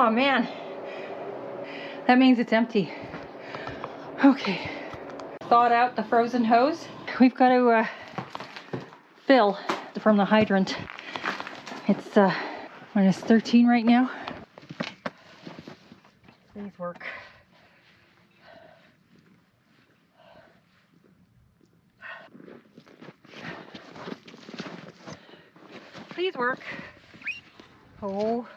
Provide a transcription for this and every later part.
Oh man, that means it's empty. Okay, thawed out the frozen hose. We've got to fill from the hydrant. It's minus 13 right now. Please work. Please work. Oh.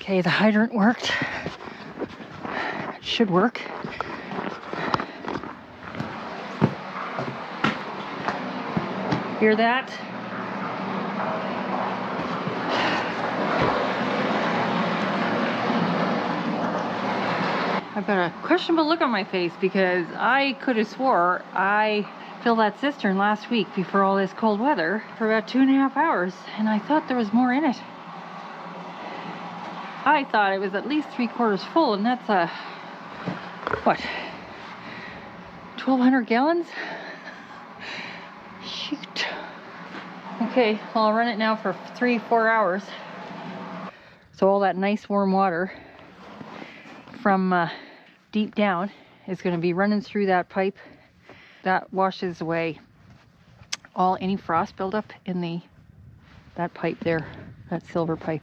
Okay, the hydrant worked. It should work. Hear that? I've got a questionable look on my face because I could have swore I filled that cistern last week before all this cold weather for about 2.5 hours, and I thought there was more in it. I thought it was at least 3/4 full, and that's what, 1,200 gallons? Shoot. Okay, well, I'll run it now for 3-4 hours. So all that nice warm water from deep down is going to be running through that pipe. That washes away any frost buildup in that pipe there, that silver pipe.